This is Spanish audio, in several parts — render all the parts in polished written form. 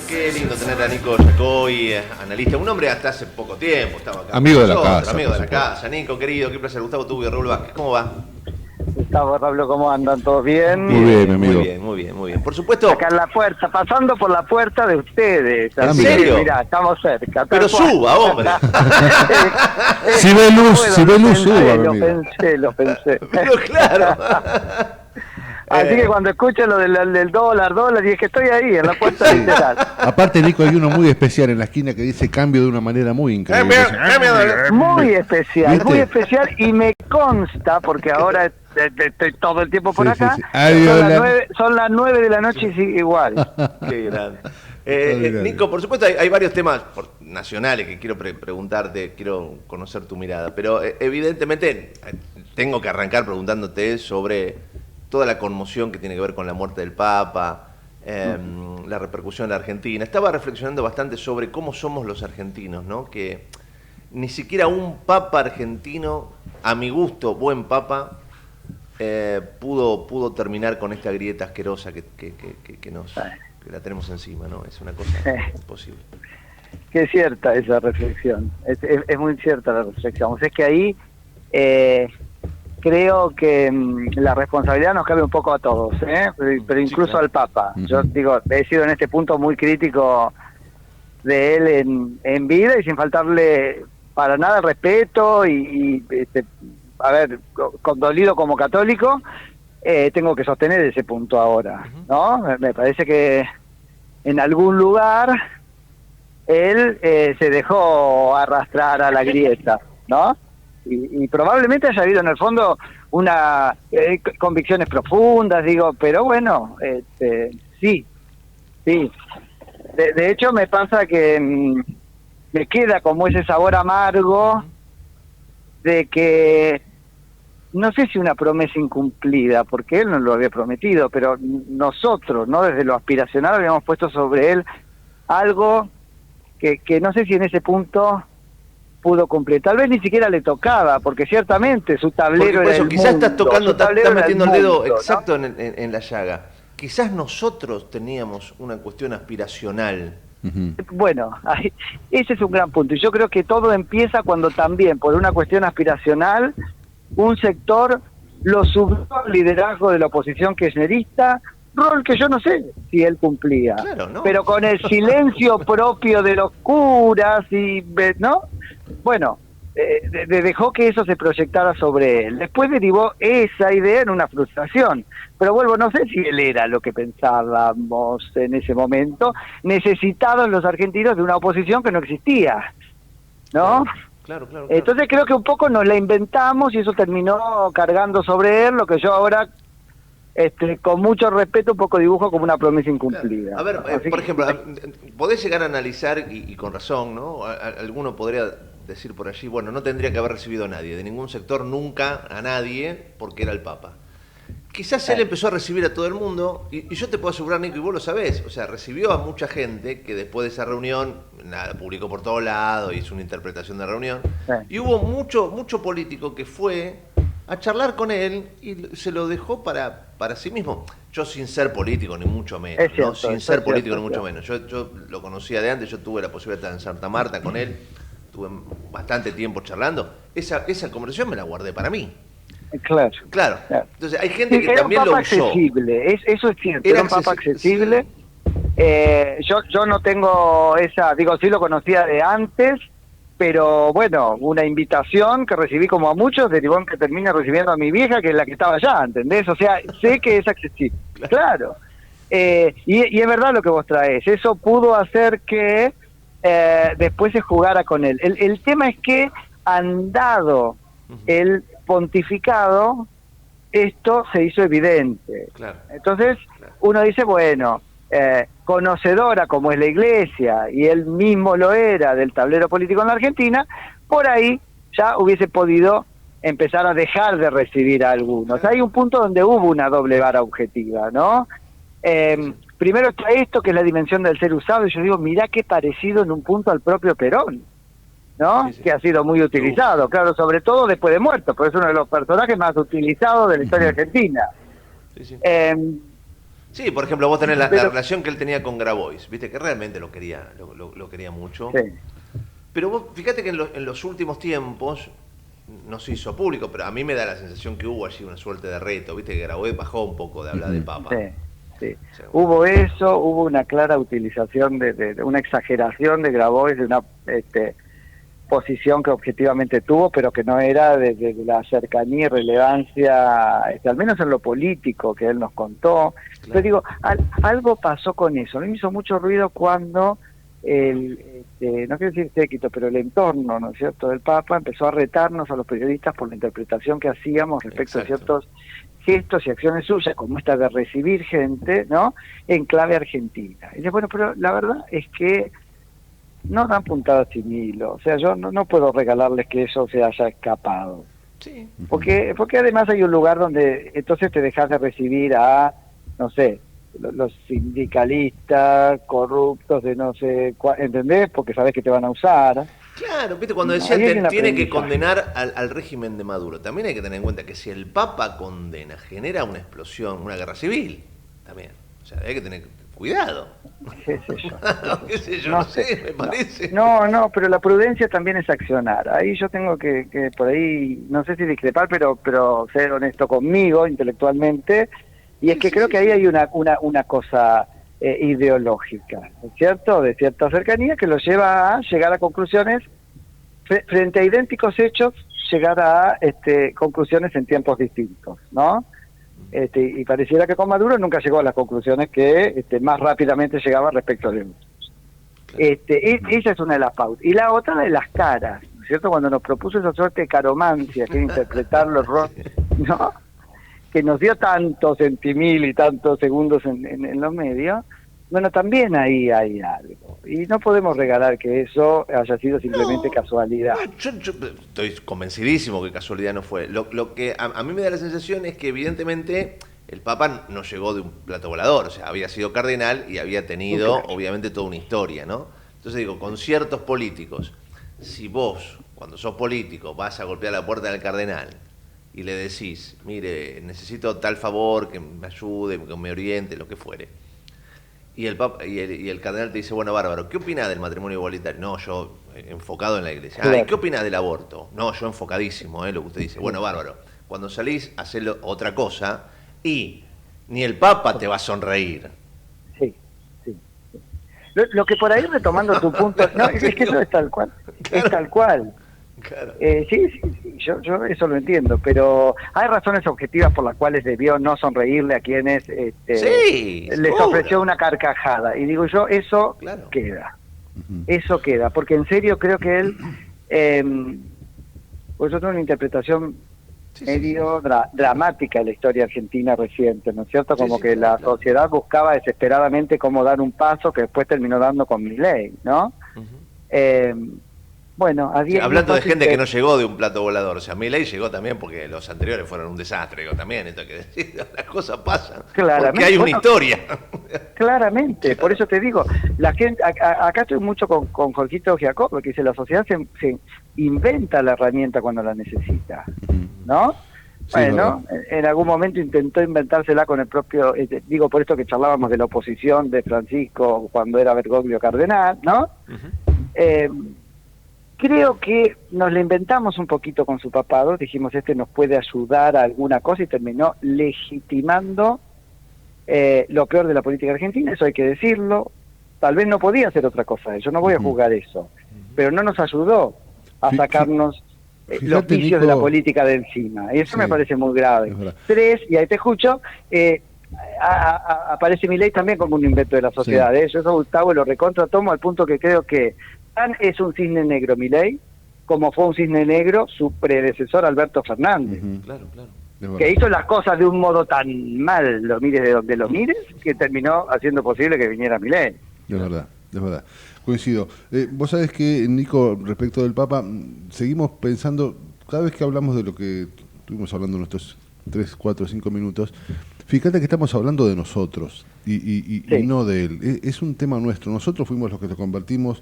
Qué lindo tener a Nico Yacoy, analista, un hombre hasta hace poco tiempo, estaba acá. Amigo de la casa. Amigo de la casa. Nico, querido, qué placer. Gustavo Tubio, Raúl Vázquez, ¿cómo va? Gustavo, Pablo, ¿cómo andan? ¿Todos bien? Muy bien, mi amigo. Muy bien. Por supuesto. Acá en la puerta, pasando por la puerta de ustedes. ¿En serio? Mirá, estamos cerca. Pero suba, hombre. Si ve luz, suba, mi amigo. Lo pensé. Pero claro. Así que cuando escucho lo del dólar, dije que estoy ahí, en la puerta literal. Aparte, Nico, hay uno muy especial en la esquina que dice cambio de una manera muy increíble. Muy especial, ¿Viste? muy especial, y me consta, porque ahora estoy todo el tiempo por Sí, acá, sí, sí. son las 9 de la noche y sigue igual. Qué grande. Nico, por supuesto hay varios temas nacionales que quiero preguntarte, quiero conocer tu mirada, pero evidentemente tengo que arrancar preguntándote sobre toda la conmoción que tiene que ver con la muerte del Papa, la repercusión en la Argentina. Estaba reflexionando bastante sobre cómo somos los argentinos, ¿no? Que ni siquiera un Papa argentino, a mi gusto, buen Papa, pudo terminar con esta grieta asquerosa que la tenemos encima, ¿no? Es una cosa imposible. Qué cierta esa reflexión, es muy cierta la reflexión. O sea, es que ahí creo que la responsabilidad nos cabe un poco a todos, pero incluso sí, al Papa. Yo digo, he sido en este punto muy crítico de él en vida y sin faltarle para nada el respeto a ver, condolido como católico, tengo que sostener ese punto ahora, ¿no? Me parece que en algún lugar él se dejó arrastrar a la grieta, ¿no? Y probablemente haya habido en el fondo una convicciones profundas, digo, pero bueno, sí. De hecho me pasa que me queda como ese sabor amargo de que, no sé si una promesa incumplida, porque él no lo había prometido, pero nosotros, ¿no? Desde lo aspiracional habíamos puesto sobre él algo que no sé si en ese punto pudo cumplir. Tal vez ni siquiera le tocaba, porque ciertamente su tablero era el mundo. Quizás estás tocando, estás metiendo el dedo, ¿no? exacto en la llaga. Quizás nosotros teníamos una cuestión aspiracional. Bueno, ese es un gran punto. Y yo creo que todo empieza cuando también, por una cuestión aspiracional, un sector lo subió al liderazgo de la oposición kirchnerista, rol que yo no sé si él cumplía. Claro, ¿no? Pero con el silencio propio de los curas, ¿no? Bueno, dejó que eso se proyectara sobre él. Después derivó esa idea en una frustración. Pero vuelvo, no sé si él era lo que pensábamos en ese momento, necesitados los argentinos de una oposición que no existía, ¿no? Claro. Entonces creo que un poco nos la inventamos y eso terminó cargando sobre él, lo que yo ahora, con mucho respeto, un poco dibujo como una promesa incumplida. Claro. A ver, por ejemplo, podés llegar a analizar, y con razón, ¿no? Alguno podría decir por allí, bueno, no tendría que haber recibido a nadie, de ningún sector, nunca a nadie, porque era el Papa. Quizás él empezó a recibir a todo el mundo, y yo te puedo asegurar, Nico, y vos lo sabés, o sea, recibió a mucha gente que después de esa reunión, nada, publicó por todos lados, hizo una interpretación de la reunión, y hubo mucho político que fue a charlar con él y se lo dejó para sí mismo. Yo sin ser político, ni mucho menos, cierto, ¿no? Sin ser político, ni mucho menos. Yo lo conocía de antes, yo tuve la posibilidad de estar en Santa Marta con él, tuve bastante tiempo charlando. Esa conversación me la guardé para mí. Claro. Entonces hay gente que también lo usó. Accesible. Eso es cierto, era un Papa accesible. Yo no tengo esa, digo, sí lo conocía de antes, pero bueno, una invitación que recibí como a muchos derivó en que termine recibiendo a mi vieja, que es la que estaba allá, ¿entendés? O sea, sé que es accesible. Claro. Y es verdad lo que vos traes. Eso pudo hacer que después se jugara con él. El tema es que andado el pontificado, esto se hizo evidente. Entonces uno dice, bueno, conocedora como es la Iglesia, y él mismo lo era del tablero político en la Argentina, por ahí ya hubiese podido empezar a dejar de recibir a algunos. Hay un punto donde hubo una doble vara objetiva, ¿no? Primero está esto, que es la dimensión del ser usado, y yo digo, mirá qué parecido en un punto al propio Perón, ¿no? Que ha sido muy utilizado, claro, sobre todo después de muerto, porque es uno de los personajes más utilizados de la historia argentina. Sí, por ejemplo, vos tenés la relación que él tenía con Grabois, viste que realmente lo quería mucho. Sí. Pero vos, fíjate que en los últimos tiempos no se hizo público, pero a mí me da la sensación que hubo allí una suerte de reto, viste que Grabois bajó un poco de hablar del Papa. Sí, sí. Hubo eso, hubo una clara utilización de una exageración de Grabois, de una posición que objetivamente tuvo, pero que no era de la cercanía y relevancia, al menos en lo político que él nos contó. Claro. Pero digo, algo pasó con eso. A mí me hizo mucho ruido cuando no quiero decir séquito, pero el entorno, ¿no es cierto?, del Papa empezó a retarnos a los periodistas por la interpretación que hacíamos respecto a ciertos gestos y acciones suyas, como esta de recibir gente, ¿no?, en clave argentina. Y dice, bueno, pero la verdad es que no dan puntadas sin hilo. O sea, yo no puedo regalarles que eso se haya escapado. Sí. Porque además hay un lugar donde entonces te dejas de recibir a, no sé, los sindicalistas corruptos de no sé cuál, ¿entendés? Porque sabes que te van a usar. Claro, viste, cuando decía tiene que condenar al régimen de Maduro, también hay que tener en cuenta que si el Papa condena, genera una explosión, una guerra civil, también. O sea, hay que tener cuidado. ¿Qué sé yo? ¿Qué sé yo? No sé, me parece. No, pero la prudencia también es accionar. Ahí yo tengo que por ahí, no sé si discrepar, pero ser honesto conmigo intelectualmente. Y es que creo que ahí hay una cosa ideológica, ¿no es cierto?, de cierta cercanía que lo lleva a llegar a conclusiones frente a idénticos hechos, llegar a conclusiones en tiempos distintos, ¿no? Y pareciera que con Maduro nunca llegó a las conclusiones que más rápidamente llegaba respecto de otros. Esa es una de las pautas. Y la otra de las caras, ¿no es cierto?, cuando nos propuso esa suerte de caromancia, que interpretar los roles, ¿no?, que nos dio tantos centimil y tantos segundos en los medios, bueno, también ahí hay algo. Y no podemos regalar que eso haya sido simplemente casualidad. Yo estoy convencidísimo que casualidad no fue. Lo que a mí me da la sensación es que evidentemente el Papa no llegó de un plato volador, o sea, había sido cardenal y había tenido obviamente toda una historia, ¿no? Entonces digo, con ciertos políticos, si vos, cuando sos político, vas a golpear la puerta del cardenal y le decís, mire, necesito tal favor, que me ayude, que me oriente, lo que fuere. Y el Papa, y el cardenal te dice, bueno, bárbaro, ¿qué opina del matrimonio igualitario? No, yo enfocado en la iglesia. Ah, ¿y qué opina del aborto? No, yo enfocadísimo, lo que usted dice. Bueno, bárbaro, cuando salís, hacés otra cosa y ni el Papa te va a sonreír. Sí. Lo que por ahí, retomando tu punto, no, es que eso es tal cual, es tal cual. Claro. Sí, yo eso lo entiendo, pero hay razones objetivas por las cuales debió no sonreírle a quienes les ofreció una carcajada. Y digo yo, eso queda. Eso queda, porque en serio creo que él, pues yo tengo una interpretación medio dramática de la historia argentina reciente, ¿no es cierto? Como que la sociedad buscaba desesperadamente cómo dar un paso que después terminó dando con Milei, ¿no? Bueno, hablando de gente que no llegó de un plato volador, o sea, Milei llegó también porque los anteriores fueron un desastre, digo, también, esto hay que decir, las cosas pasan, porque hay una historia. Claramente, por eso te digo, la gente, acá estoy mucho con Jorgito Giacobbe, que dice, la sociedad se inventa la herramienta cuando la necesita, ¿no? Sí, bueno, en algún momento intentó inventársela con el propio, digo por esto que charlábamos de la oposición de Francisco cuando era Bergoglio cardenal, ¿no? Creo que nos la inventamos un poquito con su papado, dijimos nos puede ayudar a alguna cosa y terminó legitimando lo peor de la política argentina, eso hay que decirlo, tal vez no podía hacer otra cosa, yo no voy a juzgar eso, pero no nos ayudó a sacarnos los vicios de la política de encima, y eso me parece muy grave. 3, y ahí te escucho, aparece Milei también como un invento de la sociedad, yo eso Gustavo lo recontra tomo al punto que creo que es un cisne negro Milei, como fue un cisne negro su predecesor Alberto Fernández. Claro. Que hizo las cosas de un modo tan mal, lo mires de donde lo mires, que terminó haciendo posible que viniera Milei. Es verdad. Coincido. Vos sabés que, Nico, respecto del Papa, seguimos pensando, cada vez que hablamos de lo que estuvimos hablando en nuestros 3, 4, 5 minutos, fíjate que estamos hablando de nosotros. y no de él. Es un tema nuestro. Nosotros fuimos los que nos convertimos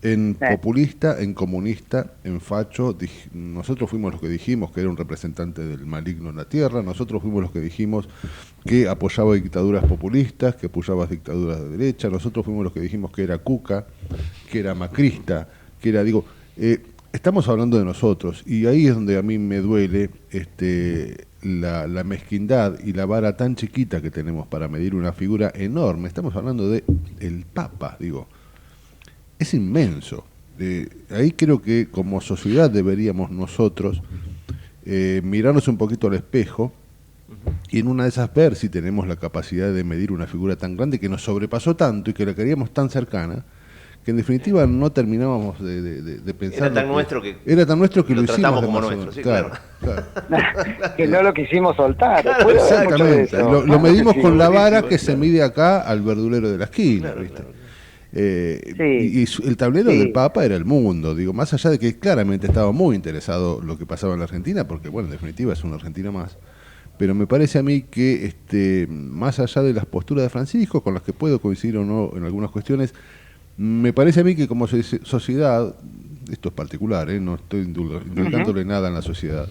en populista, en comunista, en facho. Nosotros fuimos los que dijimos que era un representante del maligno en la tierra. Nosotros fuimos los que dijimos que apoyaba dictaduras populistas, que apoyaba dictaduras de derecha. Nosotros fuimos los que dijimos que era cuca, que era macrista, que era, estamos hablando de nosotros, y ahí es donde a mí me duele la mezquindad y la vara tan chiquita que tenemos para medir una figura enorme. Estamos hablando de el Papa, es inmenso. Ahí creo que como sociedad deberíamos nosotros mirarnos un poquito al espejo y en una de esas ver si tenemos la capacidad de medir una figura tan grande que nos sobrepasó tanto y que la queríamos tan cercana, que en definitiva no terminábamos de pensar. Era tan nuestro que lo tratamos hicimos como nuestro, sí, claro. Que no lo quisimos soltar. Claro, exactamente. Lo medimos con la vara que se mide acá al verdulero de la esquina, Claro, ¿viste? claro. Y el tablero del Papa era el mundo, más allá de que claramente estaba muy interesado lo que pasaba en la Argentina, porque bueno, en definitiva es una Argentina más, pero me parece a mí que más allá de las posturas de Francisco, con las que puedo coincidir o no en algunas cuestiones, me parece a mí que como sociedad, esto es particular, no estoy indultándole nada en la sociedad,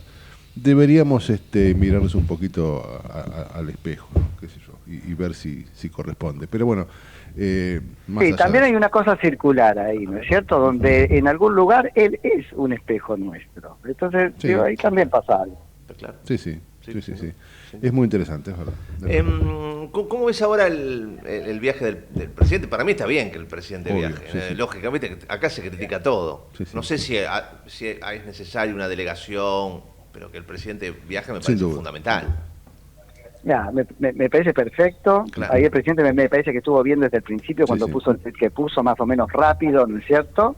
deberíamos mirarnos un poquito al espejo, ¿no? Qué sé yo, y ver si corresponde. Pero bueno, más allá también hay una cosa circular ahí, ¿no es cierto? Donde en algún lugar él es un espejo nuestro. Entonces, ahí también pasa algo. Claro. Sí. Es muy interesante, es verdad. ¿Cómo ves ahora el viaje del presidente? Para mí está bien que el presidente viaje. Lógicamente, acá se critica todo. No sé si es necesaria una delegación, pero que el presidente viaje me parece fundamental. Me parece perfecto. Claro. Ahí el presidente me parece que estuvo bien desde el principio, cuando puso más o menos rápido, ¿no es cierto?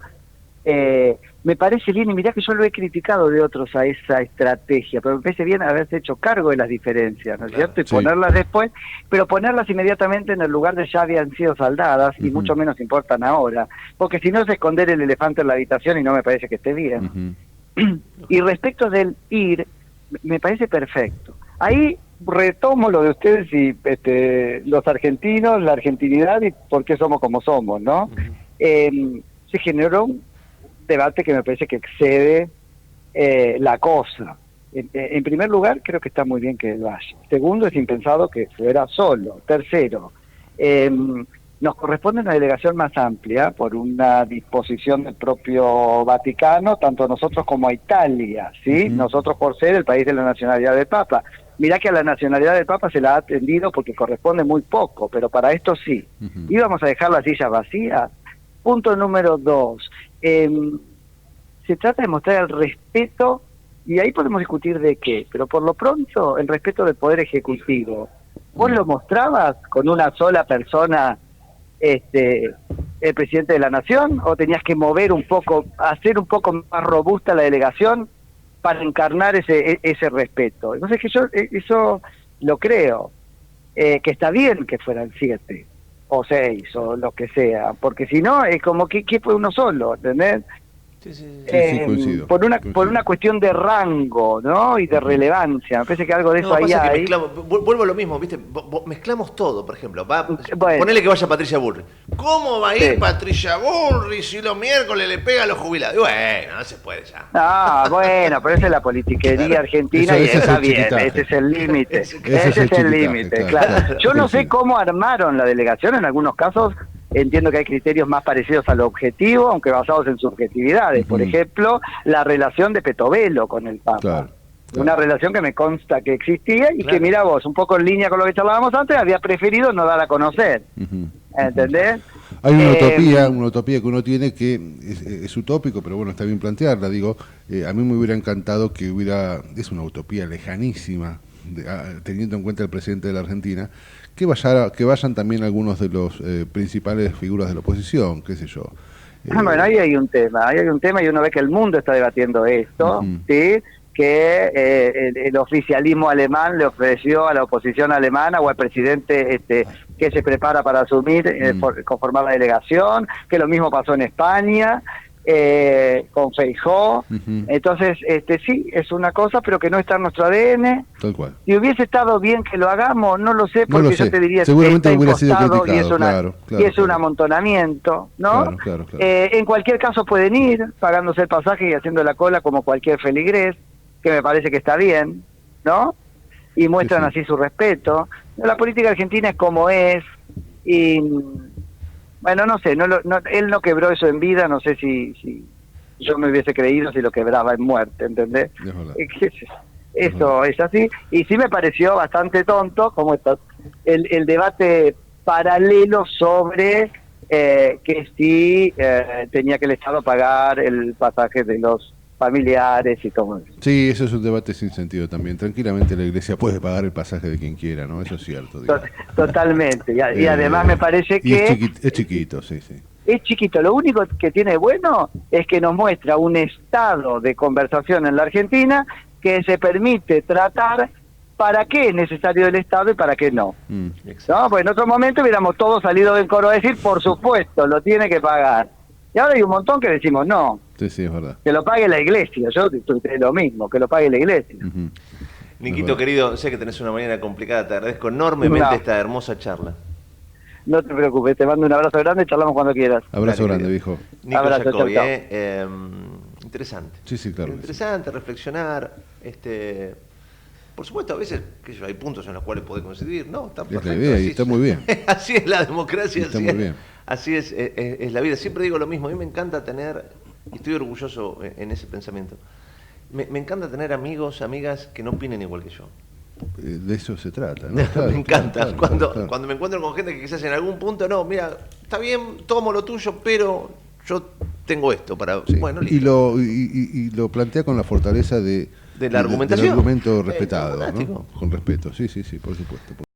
Me parece bien, y mirá que yo lo he criticado de otros a esa estrategia, pero me parece bien haberse hecho cargo de las diferencias, ¿no es cierto? Y ponerlas después, pero ponerlas inmediatamente en el lugar de ya habían sido saldadas, y mucho menos importan ahora, porque si no es esconder el elefante en la habitación y no me parece que esté bien. Y respecto del ir, me parece perfecto. Ahí retomo lo de ustedes y los argentinos, la argentinidad y por qué somos como somos, ¿no? Se generó un debate que me parece que excede la cosa. En primer lugar, creo que está muy bien que él vaya. Segundo, es impensado que fuera solo. Tercero, nos corresponde una delegación más amplia por una disposición del propio Vaticano, tanto a nosotros como a Italia, ¿sí? Nosotros por ser el país de la nacionalidad del Papa. Mirá que a la nacionalidad del Papa se la ha atendido porque corresponde muy poco, pero para esto sí. ¿Íbamos a dejar las sillas vacías? Punto número 2. Se trata de mostrar el respeto, y ahí podemos discutir de qué, pero por lo pronto el respeto del Poder Ejecutivo. ¿Vos lo mostrabas con una sola persona, el presidente de la Nación, o tenías que mover un poco, hacer un poco más robusta la delegación para encarnar ese respeto? Entonces que yo eso lo creo, que está bien que fueran 7 o 6 o lo que sea, porque si no es como que fue uno solo, ¿entendés? Coincido. Por una cuestión de rango, ¿no? Y de relevancia. Me parece que algo de eso ahí hay. Vuelvo a lo mismo, ¿viste? Mezclamos todo, por ejemplo. Ponele que vaya Patricia Bullrich. ¿Cómo va a ir Patricia Bullrich si los miércoles le pega a los jubilados? Y bueno, no se puede ya. Bueno, pero esa es la politiquería argentina y está bien. Ese es el límite. Ese es el límite, claro. Yo no sé cómo armaron la delegación. En algunos casos entiendo que hay criterios más parecidos al objetivo, aunque basados en subjetividades. Por ejemplo, la relación de Petovelo con el Papa. Claro. Una relación que me consta que existía y que, mira vos, un poco en línea con lo que charlábamos antes, había preferido no dar a conocer. ¿Entendés? Hay una utopía que uno tiene que es utópico, pero bueno, está bien plantearla. A mí me hubiera encantado que es una utopía lejanísima, teniendo en cuenta el presidente de la Argentina, que vayan también algunos de los principales figuras de la oposición, qué sé yo. Bueno, ahí hay un tema y uno ve que el mundo está debatiendo esto, ¿sí? Que el oficialismo alemán le ofreció a la oposición alemana o al presidente que se prepara para asumir, conformar la delegación, que lo mismo pasó en España. con Feijóo. Entonces, sí, es una cosa, pero que no está en nuestro ADN. Tal cual. Si hubiese estado bien que lo hagamos, no lo sé, No porque lo sé. yo te diría Seguramente que hubiera está sido impostado criticado, y es un amontonamiento, ¿no? Claro. En cualquier caso pueden ir pagándose el pasaje y haciendo la cola como cualquier feligrés, que me parece que está bien, ¿no? Y muestran Sí. así su respeto. La política argentina es como es, y bueno, no sé, él no quebró eso en vida, no sé si yo me hubiese creído si lo quebraba en muerte, ¿entendés? Eso es así, y sí me pareció bastante tonto como el debate paralelo sobre que sí tenía que el Estado pagar el pasaje de los familiares y todo eso. Sí, eso es un debate sin sentido también. Tranquilamente la Iglesia puede pagar el pasaje de quien quiera, ¿no? Eso es cierto. Totalmente, y además me parece que es chiquito, sí. es chiquito. Lo único que tiene bueno es que nos muestra un estado de conversación en la Argentina que se permite tratar para qué es necesario el Estado y para qué no. ¿No? Pues en otro momento hubiéramos todos salido del coro a decir, por supuesto, lo tiene que pagar. Y ahora hay un montón que decimos, no, Sí, es verdad. que lo pague la Iglesia. Yo tuiteé lo mismo, que lo pague la Iglesia. Niquito, querido, sé que tenés una mañana complicada, te agradezco enormemente esta hermosa charla. No te preocupes, te mando un abrazo grande, charlamos cuando quieras. Abrazo Dale, grande, viejo. Nico Abrazo, Jacobi, chau, chau. Interesante. Sí, claro. Interesante reflexionar. Por supuesto, a veces hay puntos en los cuales podés coincidir. No, está perfecto. Es la idea y está muy bien. Así es la democracia, Está muy bien. Así es la vida. Siempre digo lo mismo. A mí me encanta tener, y estoy orgulloso en ese pensamiento, me encanta tener amigos, amigas que no opinen igual que yo. De eso se trata, ¿no? Me encanta. Cuando me encuentro con gente que quizás en algún punto, no, mira, está bien, tomo lo tuyo, pero yo tengo esto para... Sí. Bueno, listo. Y lo plantea con la fortaleza de la argumentación. del argumento respetado, fantástico. ¿no? Con respeto, sí, por supuesto.